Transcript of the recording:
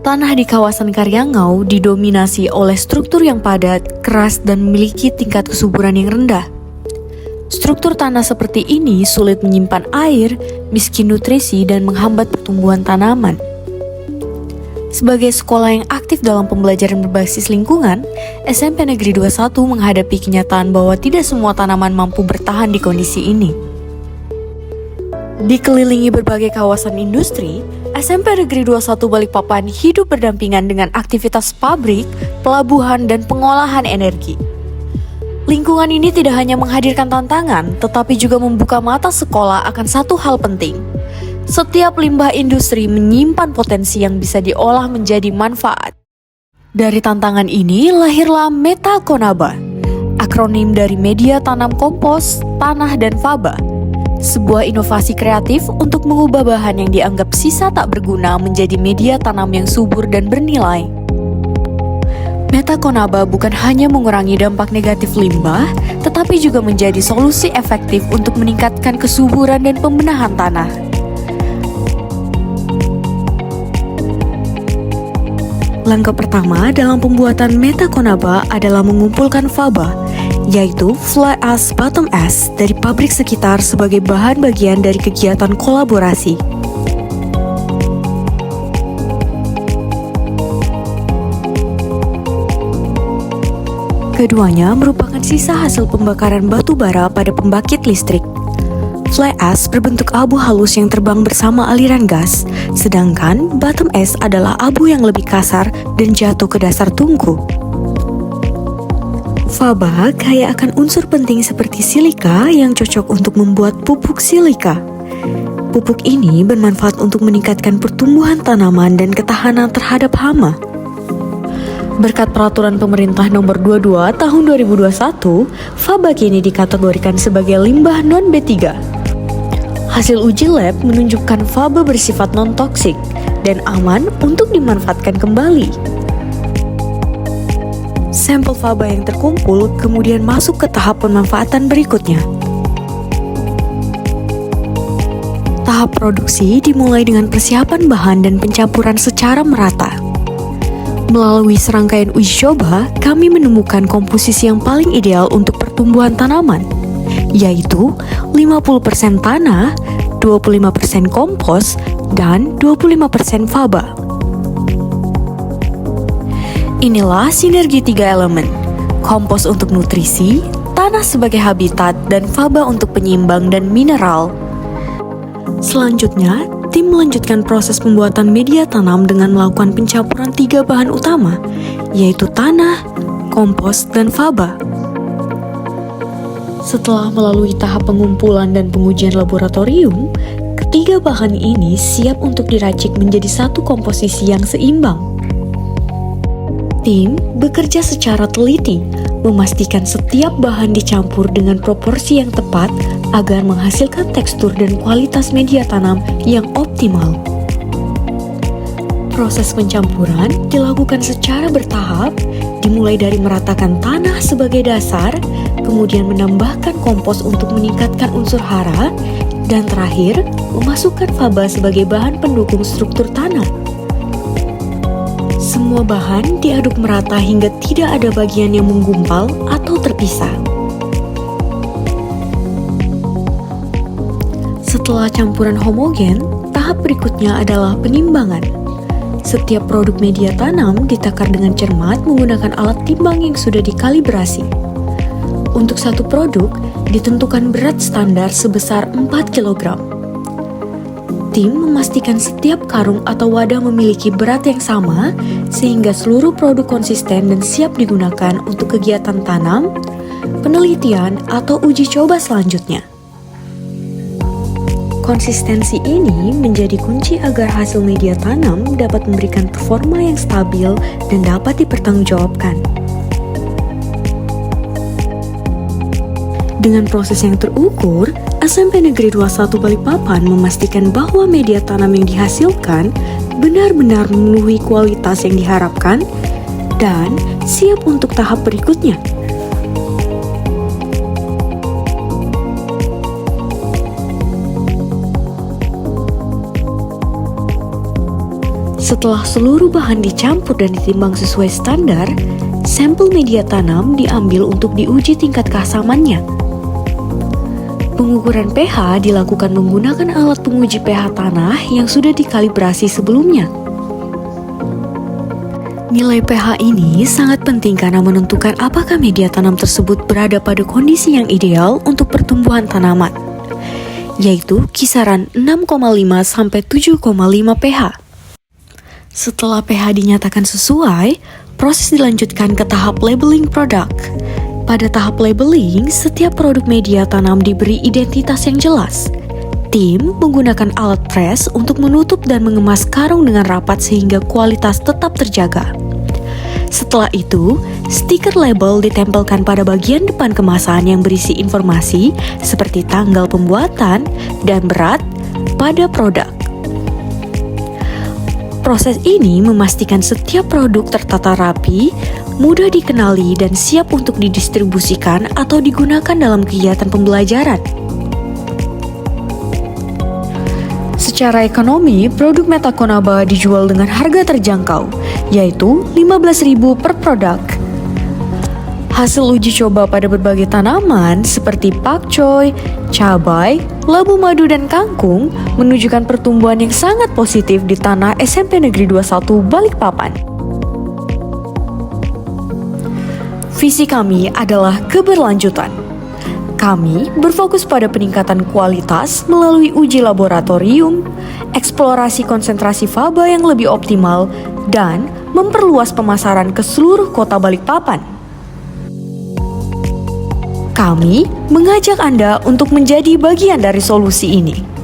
Tanah di kawasan Karyangau didominasi oleh struktur yang padat, keras, dan memiliki tingkat kesuburan yang rendah. Struktur tanah seperti ini sulit menyimpan air, miskin nutrisi, dan menghambat pertumbuhan tanaman. Sebagai sekolah yang aktif dalam pembelajaran berbasis lingkungan, SMP Negeri 21 menghadapi kenyataan bahwa tidak semua tanaman mampu bertahan di kondisi ini. Dikelilingi berbagai kawasan industri, SMP Negeri 21 Balikpapan hidup berdampingan dengan aktivitas pabrik, pelabuhan, dan pengolahan energi. Lingkungan ini tidak hanya menghadirkan tantangan, tetapi juga membuka mata sekolah akan satu hal penting. Setiap limbah industri menyimpan potensi yang bisa diolah menjadi manfaat. Dari tantangan ini lahirlah Meta Konaba, akronim dari media tanam kompos, tanah, dan faba. Sebuah inovasi kreatif untuk mengubah bahan yang dianggap sisa tak berguna menjadi media tanam yang subur dan bernilai. Meta Konaba bukan hanya mengurangi dampak negatif limbah, tetapi juga menjadi solusi efektif untuk meningkatkan kesuburan dan pembenahan tanah. Langkah pertama dalam pembuatan Meta Konaba adalah mengumpulkan faba, yaitu Fly Ash Bottom Ash dari pabrik sekitar sebagai bahan bagian dari kegiatan kolaborasi. Keduanya merupakan sisa hasil pembakaran batu bara pada pembangkit listrik. Fly ash berbentuk abu halus yang terbang bersama aliran gas, sedangkan bottom ash adalah abu yang lebih kasar dan jatuh ke dasar tungku. Faba kaya akan unsur penting seperti silika yang cocok untuk membuat pupuk silika. Pupuk ini bermanfaat untuk meningkatkan pertumbuhan tanaman dan ketahanan terhadap hama. Berkat peraturan pemerintah nomor 22 tahun 2021, faba kini dikategorikan sebagai limbah non-B3. Hasil uji lab menunjukkan faba bersifat non-toksik dan aman untuk dimanfaatkan kembali. Sampel faba yang terkumpul kemudian masuk ke tahap pemanfaatan berikutnya. Tahap produksi dimulai dengan persiapan bahan dan pencampuran secara merata. Melalui serangkaian uji coba, kami menemukan komposisi yang paling ideal untuk pertumbuhan tanaman, yaitu 50% tanah, 25% kompos, dan 25% faba. Inilah sinergi 3 elemen, kompos untuk nutrisi, tanah sebagai habitat, dan faba untuk penyeimbang dan mineral. Selanjutnya, tim melanjutkan proses pembuatan media tanam dengan melakukan pencampuran 3 bahan utama, yaitu tanah, kompos, dan faba. Setelah melalui tahap pengumpulan dan pengujian laboratorium, ketiga bahan ini siap untuk diracik menjadi satu komposisi yang seimbang. Tim bekerja secara teliti, memastikan setiap bahan dicampur dengan proporsi yang tepat agar menghasilkan tekstur dan kualitas media tanam yang optimal. Proses pencampuran dilakukan secara bertahap, dimulai dari meratakan tanah sebagai dasar, kemudian menambahkan kompos untuk meningkatkan unsur hara, dan terakhir memasukkan faba sebagai bahan pendukung struktur tanah. Semua bahan diaduk merata hingga tidak ada bagian yang menggumpal atau terpisah. Setelah campuran homogen, tahap berikutnya adalah penimbangan. Setiap produk media tanam ditakar dengan cermat menggunakan alat timbang yang sudah dikalibrasi. Untuk satu produk, ditentukan berat standar sebesar 4 kg. Tim memastikan setiap karung atau wadah memiliki berat yang sama, sehingga seluruh produk konsisten dan siap digunakan untuk kegiatan tanam, penelitian, atau uji coba selanjutnya. Konsistensi ini menjadi kunci agar hasil media tanam dapat memberikan performa yang stabil dan dapat dipertanggungjawabkan. Dengan proses yang terukur, SMP Negeri 21 Balikpapan memastikan bahwa media tanam yang dihasilkan benar-benar memenuhi kualitas yang diharapkan dan siap untuk tahap berikutnya. Setelah seluruh bahan dicampur dan ditimbang sesuai standar, sampel media tanam diambil untuk diuji tingkat keasamannya. Pengukuran pH dilakukan menggunakan alat penguji pH tanah yang sudah dikalibrasi sebelumnya. Nilai pH ini sangat penting karena menentukan apakah media tanam tersebut berada pada kondisi yang ideal untuk pertumbuhan tanaman, yaitu kisaran 6,5 sampai 7,5 pH. Setelah pH dinyatakan sesuai, proses dilanjutkan ke tahap labeling produk. Pada tahap labeling, setiap produk media tanam diberi identitas yang jelas. Tim menggunakan alat pres untuk menutup dan mengemas karung dengan rapat sehingga kualitas tetap terjaga. Setelah itu, stiker label ditempelkan pada bagian depan kemasan yang berisi informasi seperti tanggal pembuatan dan berat pada produk. Proses ini memastikan setiap produk tertata rapi, mudah dikenali, dan siap untuk didistribusikan atau digunakan dalam kegiatan pembelajaran. Secara ekonomi, produk Metaconaba dijual dengan harga terjangkau, yaitu Rp15.000 per produk. Hasil uji coba pada berbagai tanaman seperti pakcoy, cabai, labu madu, dan kangkung menunjukkan pertumbuhan yang sangat positif di tanah SMP Negeri 21 Balikpapan. Visi kami adalah keberlanjutan. Kami berfokus pada peningkatan kualitas melalui uji laboratorium, eksplorasi konsentrasi faba yang lebih optimal, dan memperluas pemasaran ke seluruh kota Balikpapan. Kami mengajak Anda untuk menjadi bagian dari solusi ini.